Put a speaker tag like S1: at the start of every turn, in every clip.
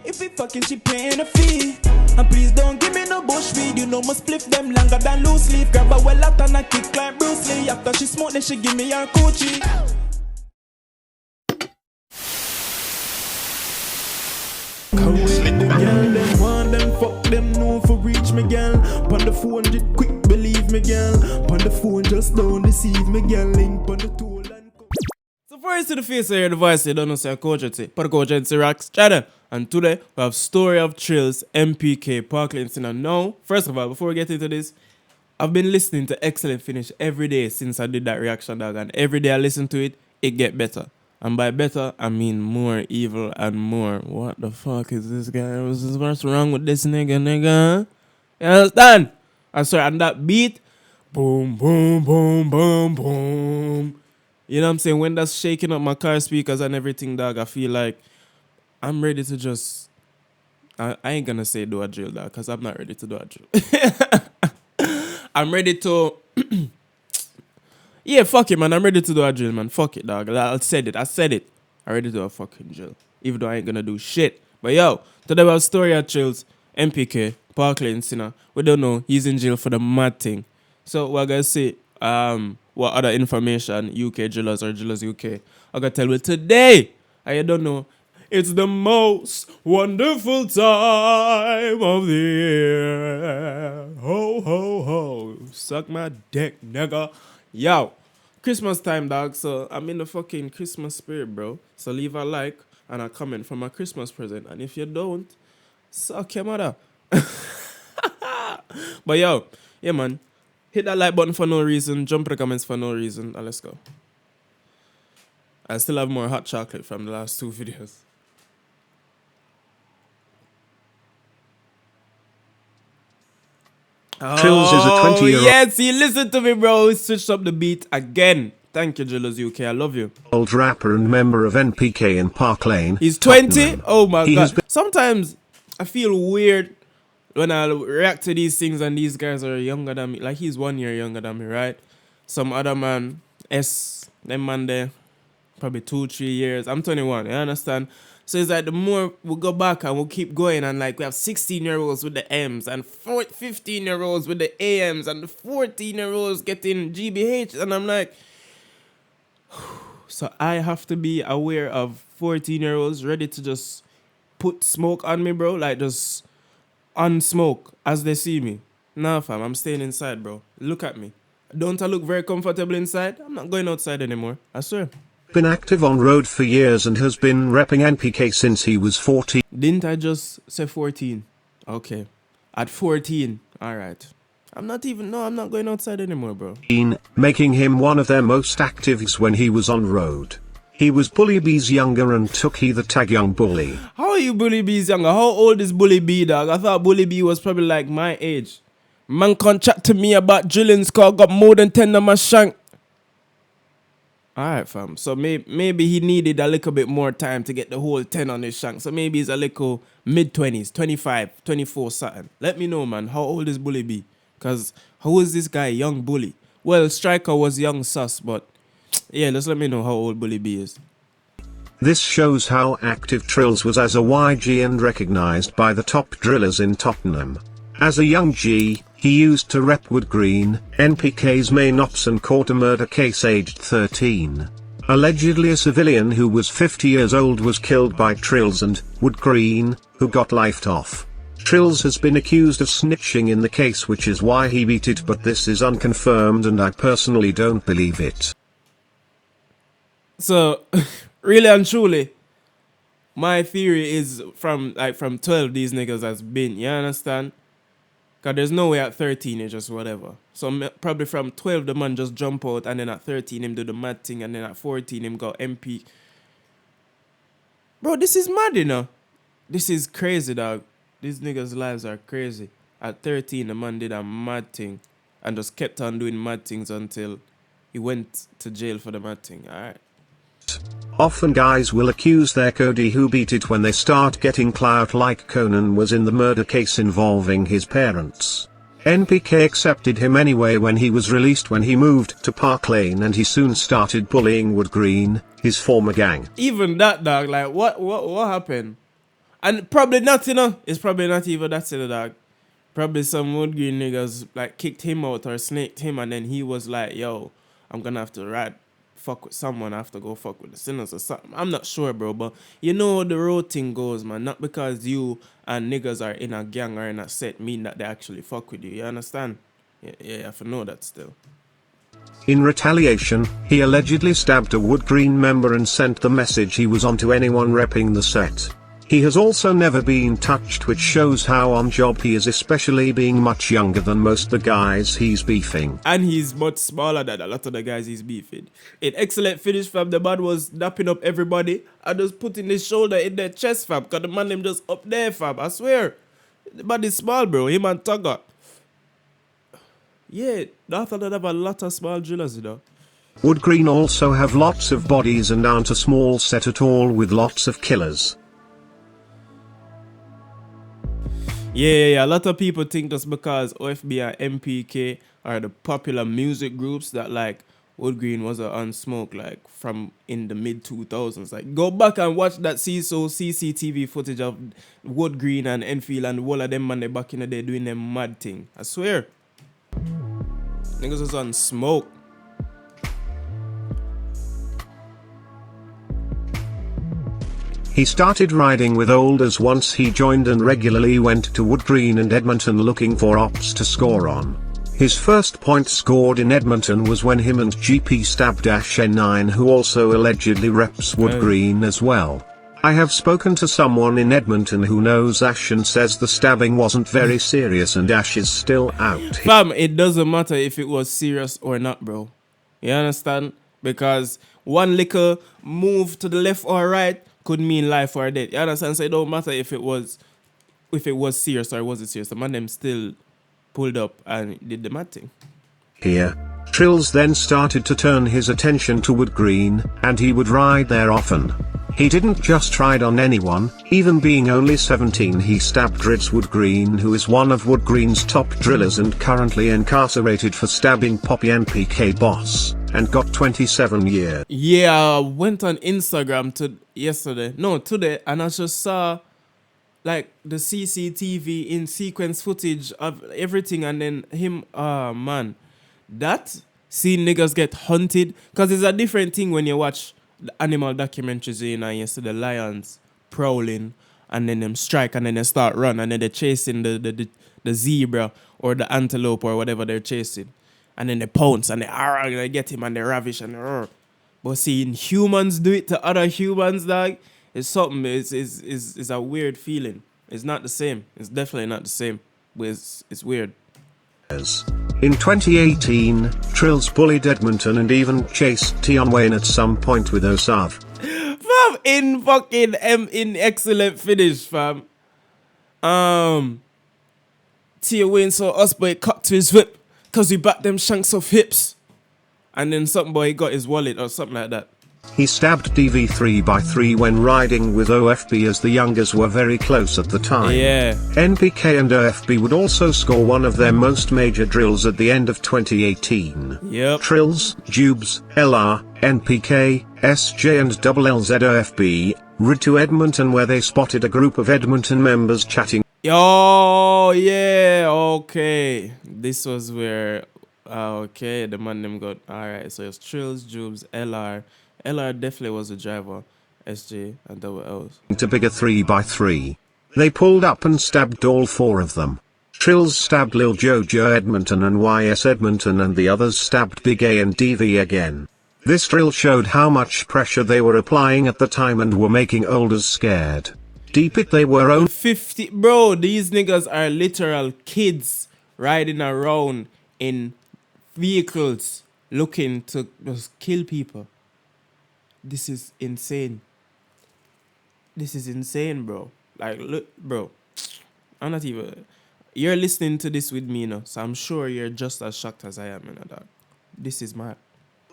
S1: If we fucking, she paying a fee. And please don't give me no bush weed. You know must split them longer than loose leaf. Grab a well out and I kick like Bruce Lee. After she smoke, then she give me her coochie. Come with the girl, them want them, fuck them, no for reach me, girl. Pon the phone, just quick, believe me, girl. Pon the phone, just don't deceive me, girl. Link pon the tool and so for us to the face of your device, you don't know say KOGENCY, but KOGENCY rocks channel. And today we have story of Trills, NPK, Parklands. And now, first of all, before we get into this, I've been listening to Excellent Finish every day since I did that reaction, dog. And every day I listen to it, it get better. And by better, I mean more evil and more. What the fuck is this guy? What's wrong with this nigga? You understand? I swear, and that beat, boom, boom, boom, boom, boom. You know what I'm saying? When that's shaking up my car speakers and everything, dog, I feel like I'm ready to just... I ain't gonna say do a drill, dog, because I'm not ready to do a drill. I'm ready to... Yeah, fuck it, man. I'm ready to do a drill, man. Fuck it, dog. I said it. I'm ready to do a fucking drill. Even though I ain't gonna do shit. But yo, today we have story of Trills, NPK, Parklands, you know. We don't know. He's in jail for the mad thing. So we're gonna see what other information UK drillers or drillers UK I gotta tell you today. I don't know. It's the most wonderful time of the year. Ho, ho, ho. Suck my dick, nigga. Yo, Christmas time, dog. So I'm in the fucking Christmas spirit, bro. So leave a like and a comment for my Christmas present. And if you don't, suck your mother. But yo, yeah, man. Hit that like button for no reason. Jump the comments for no reason. And let's go. I still have more hot chocolate from the last two videos.
S2: Trills is a 20-year-old.
S1: Yes, he listened to me, bro. He switched up the beat again. Thank you, Drillers UK. I love you.
S2: Old rapper and member of NPK in Park Lane.
S1: He's 20? Oh my god. Sometimes I feel weird when I react to these things and these guys are younger than me. Like he's 1 year younger than me, right? Some other man, them man there, probably 2-3 years. I'm 21, you understand? So it's like the more we go back and we'll keep going and like we have 16-year-olds with the M's and 15-year-olds with the AMs and the 14-year-olds getting GBH and I'm like, so I have to be aware of 14-year-olds ready to just put smoke on me, bro, like just unsmoke as they see me. Nah, fam, I'm staying inside, bro. Look at me. Don't I look very comfortable inside? I'm not going outside anymore, I swear.
S2: Been active on road for years and has been repping NPK since he was 14.
S1: Didn't I just say 14? Okay. At 14. Alright. I'm not going outside anymore, bro.
S2: Making him one of their most actives when he was on road. He was Bully B's younger and took he the tag young bully.
S1: How are you Bully B's younger? How old is Bully B, dog? I thought Bully B was probably like my age. Man can't chat to me about drilling score, got more than 10 on my shank. Alright, fam. So maybe he needed a little bit more time to get the whole 10 on his shank. So maybe he's a little mid-20s, 25, 24 something. Let me know, man. How old is Bully B? Because how is this guy, young Bully? Well, Striker was young sus, but yeah, just let me know how old Bully B is.
S2: This shows how active Trills was as a YG and recognized by the top drillers in Tottenham. As a young G, he used to rep Wood Green, NPK's main ops, and caught a murder case aged 13. Allegedly a civilian who was 50 years old was killed by Trills and Wood Green, who got lifed off. Trills has been accused of snitching in the case, which is why he beat it, but this is unconfirmed and I personally don't believe it.
S1: So, really and truly, my theory is from 12 these niggas has been, you understand? Because there's no way at 13 it's just whatever. So probably from 12 the man just jump out and then at 13 him do the mad thing and then at 14 him go MP. Bro, this is mad, you know? This is crazy, dog. These niggas' lives are crazy. At 13 the man did a mad thing and just kept on doing mad things until he went to jail for the mad thing. Alright.
S2: Often guys will accuse their Cody who beat it when they start getting clout, like Conan was in the murder case involving his parents. NPK accepted him anyway when he was released when he moved to Park Lane, and he soon started bullying Wood Green, his former gang.
S1: Even that, dog, like what happened?
S3: And probably not, you know. It's probably not even that, you know, dog. Probably some wood green niggas like kicked him out or snaked him, and then he was like, yo, I'm gonna have to fuck with someone, I have to go fuck with the sinners or something. I'm not sure, bro, but you know how the road thing goes, man. Not because you and niggas are in a gang or in a set mean that they actually fuck with you. You understand? Yeah, you have to know that still.
S2: In retaliation, he allegedly stabbed a Wood Green member and sent the message he was on to anyone repping the set. He has also never been touched, which shows how on job he is, especially being much younger than most the guys he's beefing.
S3: And he's much smaller than a lot of the guys he's beefing. In Excellent Finish, fam, the man was dapping up everybody and just putting his shoulder in their chest, fam, because the man them just up there, fam. I swear. The man is small, bro. Him and Tugger. Yeah, I thought I'd have a lot of small drillers, you know.
S2: Wood Green also have lots of bodies and aren't a small set at all with lots of killers.
S3: Yeah. A lot of people think that's because OFB and NPK are the popular music groups that like Wood Green was on smoke like from in the mid 2000s. Like go back and watch that CCTV footage of Wood Green and Enfield and all of them man they back in the day doing them mad thing. I swear. Niggas was on smoke.
S2: He started riding with Olders once he joined and regularly went to Wood Green and Edmonton looking for ops to score on. His first point scored in Edmonton was when him and GP stabbed Ash N9, who also allegedly reps Wood Green as well. I have spoken to someone in Edmonton who knows Ash and says the stabbing wasn't very serious and Ash is still out.
S3: Fam, it doesn't matter if it was serious or not, bro. You understand? Because one little move to the left or right could mean life or death. You understand? So it don't matter if it was serious or wasn't serious. The man them still pulled up and did the mad thing.
S2: Here, Trills then started to turn his attention to Wood Green, and he would ride there often. He didn't just ride on anyone, even being only 17 he stabbed Rids Wood Green, who is one of Wood Green's top drillers and currently incarcerated for stabbing Poppy NPK boss, and got 27 years.
S3: Yeah, I went on Instagram today, and I just saw like the CCTV in sequence footage of everything, and then him, man, that seeing niggas get hunted, because it's a different thing when you watch the animal documentaries, you know, and you see the lions prowling, and then them strike, and then they start run, and then they're chasing the zebra or the antelope or whatever they're chasing, and then they pounce and they get him and they ravish and but seeing humans do it to other humans, dog, it's something. It's a weird feeling. It's not the same. It's definitely not the same. But it's weird.
S2: In 2018, Trills bullied Edmonton and even chased Tion Wayne at some point with Osav.
S3: Fam, in Excellent Finish, fam. Tion Wayne saw us boy cut to his whip because he backed them shanks off hips. And then something boy got his wallet or something like that.
S2: He stabbed DV 3x3 when riding with OFB, as the youngers were very close at the time.
S3: Yeah.
S2: NPK and OFB would also score one of their most major drills at the end of 2018.
S3: Yep.
S2: Trills, Jubes, LR, NPK, SJ and LLZ OFB, rid to Edmonton where they spotted a group of Edmonton members chatting.
S3: Oh, yeah, okay. This was where, okay, the man them got, alright, so it's Trills, Jubes, LR. LR definitely was a driver, SJ and double L's.
S2: To bigger 3x3. They pulled up and stabbed all four of them. Trills stabbed Lil Jojo Edmonton and YS Edmonton, and the others stabbed Big A and DV again. This drill showed how much pressure they were applying at the time and were making Olders scared. Deep it they were only
S3: 50, bro, these niggas are literal kids riding around in vehicles looking to just kill people. This is insane. This is insane, bro. Like, look, bro. I'm not even... You're listening to this with me, you know, so I'm sure you're just as shocked as I am, you know, dog. This is mad.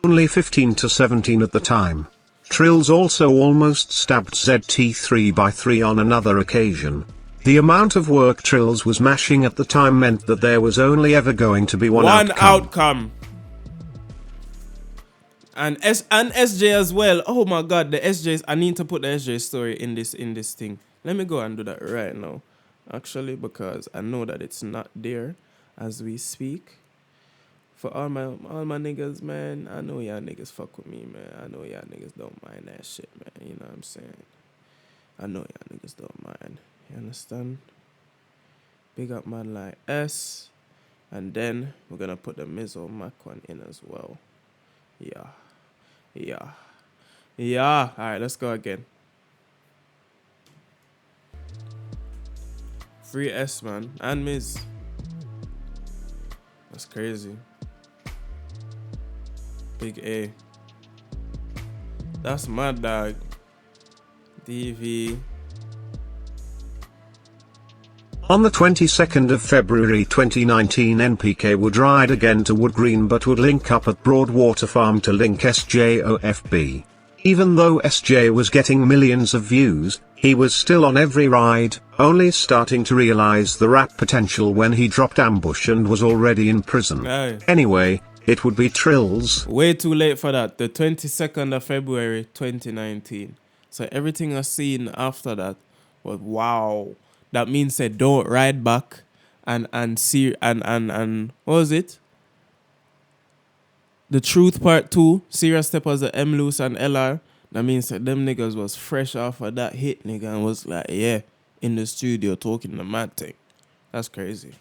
S2: Only 15 to 17 at the time. Trills also almost stabbed ZT 3x3 on another occasion. The amount of work Trills was mashing at the time meant that there was only ever going to be one outcome.
S3: And SJ as well. Oh my god, the SJs. I need to put the SJ story in this thing. Let me go and do that right now. Actually, because I know that it's not there as we speak. For all my niggas, man, I know y'all niggas fuck with me, man. I know y'all niggas don't mind that shit, man. You know what I'm saying? I know y'all niggas don't mind. You understand? Big up man like S. And then we're gonna put the Mizzle Mac one in as well. Yeah. Alright, let's go again. Free S, man. And Miz. That's crazy. Big A. That's mad, dog. DV.
S2: On the 22nd of February 2019, NPK would ride again to Wood Green but would link up at Broadwater Farm to link SJOFB. Even though SJ was getting millions of views, he was still on every ride, only starting to realize the rap potential when he dropped Ambush and was already in prison.
S3: Aye.
S2: Anyway, it would be Trills.
S3: Way too late for that. The 22nd of February 2019. So everything I've seen after that was wow. That means they don't ride back and what was it? The Truth Part 2, Serious Step as the M Loose and LR. That means that them niggas was fresh off of that hit, nigga, and was like, yeah, in the studio talking the mad thing. That's crazy.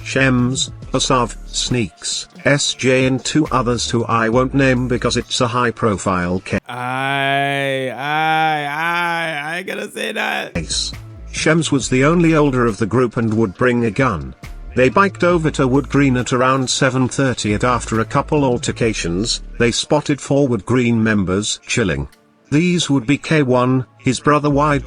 S2: Shems, Asav, Sneaks, SJ and two others who I won't name because it's a high profile case.
S3: I gotta say that.
S2: Shems was the only older of the group and would bring a gun. They biked over to Wood Green at around 7:30 and after a couple altercations, they spotted 4 Wood Green members chilling. These would be K1, his brother Y.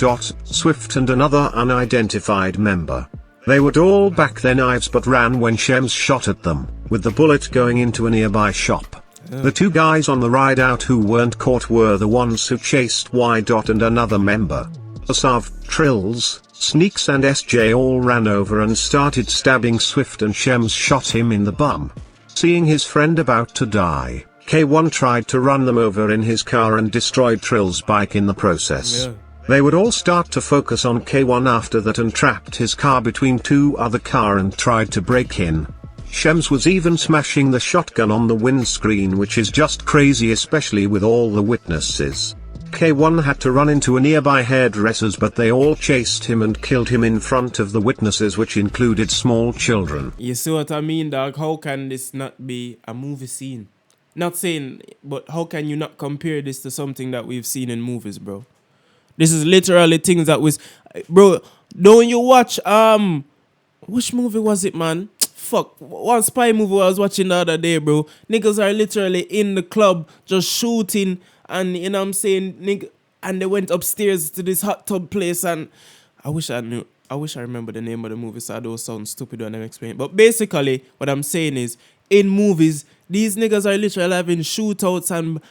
S2: Swift and another unidentified member. They would all back their knives but ran when Shems shot at them, with the bullet going into a nearby shop. The 2 guys on the ride out who weren't caught were the ones who chased Y. and another member. Asav, Trills, Sneaks and SJ all ran over and started stabbing Swift and Shems shot him in the bum. Seeing his friend about to die, K1 tried to run them over in his car and destroyed Trills' bike in the process.
S3: Yeah.
S2: They would all start to focus on K1 after that and trapped his car between 2 other cars and tried to break in. Shems was even smashing the shotgun on the windscreen, which is just crazy, especially with all the witnesses. K1 had to run into a nearby hairdresser's but they all chased him and killed him in front of the witnesses, which included small children.
S3: You see what I mean, dog? How can this not be a movie scene? Not saying, but how can you not compare this to something that we've seen in movies, bro? This is literally things that was... Bro, don't you watch, which movie was it, man? Fuck, one spy movie I was watching the other day, bro. Niggas are literally in the club just shooting, and you know what I'm saying, nigga, and they went upstairs to this hot tub place, and I wish I remember the name of the movie, so I don't sound stupid when I'm explaining. But basically, what I'm saying is, in movies, these niggas are literally having shootouts and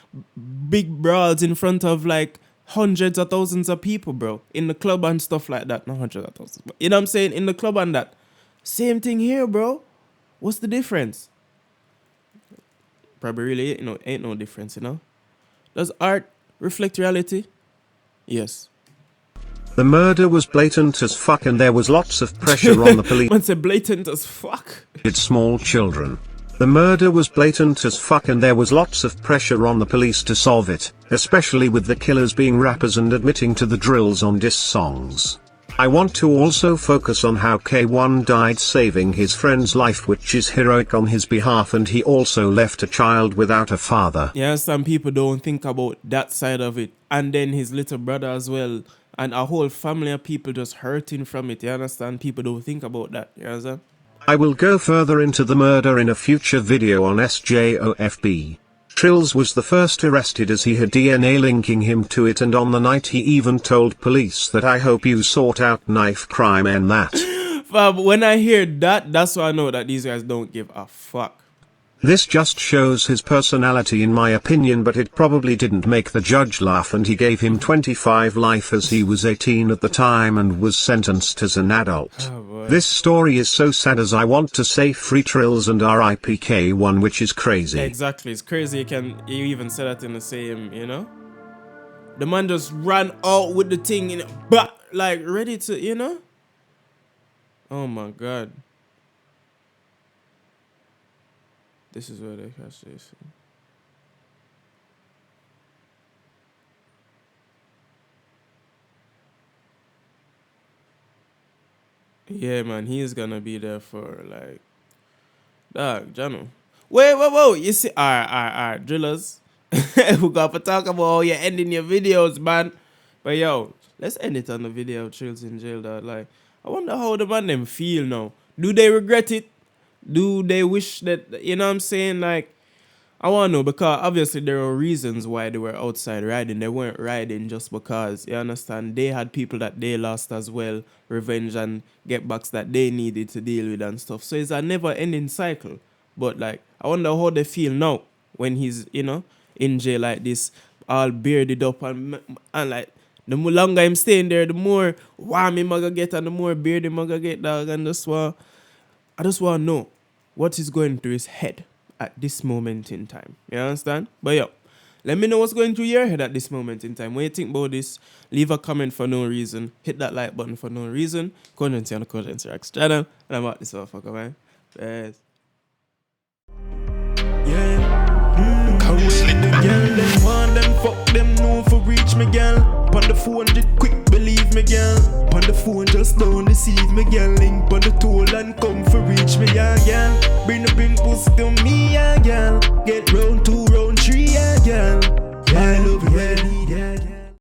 S3: big brawls in front of like hundreds of thousands of people, bro, in the club and stuff like that. Not hundreds of thousands, but you know what I'm saying, in the club and that. Same thing here, bro. What's the difference? Probably really, ain't no difference, you know. Does art reflect reality? Yes.
S2: The murder was blatant as fuck and there was lots of pressure on the police.
S3: Man said blatant as fuck.
S2: It's small children. The murder was blatant as fuck and there was lots of pressure on the police to solve it, especially with the killers being rappers and admitting to the drills on diss songs. I want to also focus on how K1 died saving his friend's life, which is heroic on his behalf, and he also left a child without a father.
S3: Yeah, some people don't think about that side of it. And then his little brother as well. And a whole family of people just hurting from it, you understand? People don't think about that, you understand?
S2: I will go further into the murder in a future video on SJOFB. Trills was the first arrested as he had DNA linking him to it, and on the night he even told police that I hope you sort out knife crime and that.
S3: But when I hear that, that's why I know that these guys don't give a fuck.
S2: This just shows his personality in my opinion, but it probably didn't make the judge laugh, and he gave him 25 life as he was 18 at the time and was sentenced as an adult.
S3: Oh,
S2: this story is so sad as I want to say free Trills and RIP K1, which is crazy.
S3: Exactly, it's crazy you even say that in the same, you know? The man just ran out with the thing in it, but like ready to, you know? Oh my God. This is where they catch this. Yeah, man, he's gonna be there for like, dog, Jano. Wait. You see, alright, drillers. We got to talk about how you're ending your videos, man. But yo, let's end it on the video of Trills in jail, dog. Like, I wonder how the man them feel now. Do they regret it? Do they wish that, you know what I'm saying? Like, I want to know, because obviously there are reasons why they were outside riding. They weren't riding just because, you understand, they had people that they lost as well, revenge and get backs that they needed to deal with and stuff. So it's a never ending cycle. But like, I wonder how they feel now when he's, you know, in jail like this, all bearded up and like, the more longer I'm staying there, the more warm him gonna get and the more beard him gonna get, dog. And I just want to know what is going through his head at this moment in time. You understand? But yo, let me know what's going through your head at this moment in time. When you think about this, leave a comment for no reason. Hit that like button for no reason. KOGENCY on the KOGENCY Reacts channel. And I'm out this motherfucker, man. Peace.
S1: Yeah. Can't wait the girl, them want them, fuck them, no for reach me, girl. On the phone, just quick, believe me, girl. On the phone, just don't deceive me, girl. Link on the toll and come for reach me, yeah, girl. Bring the pink pussy to me, yeah, girl. Get round 2, round 3, yeah, girl. I love you, yeah, need, yeah, girl.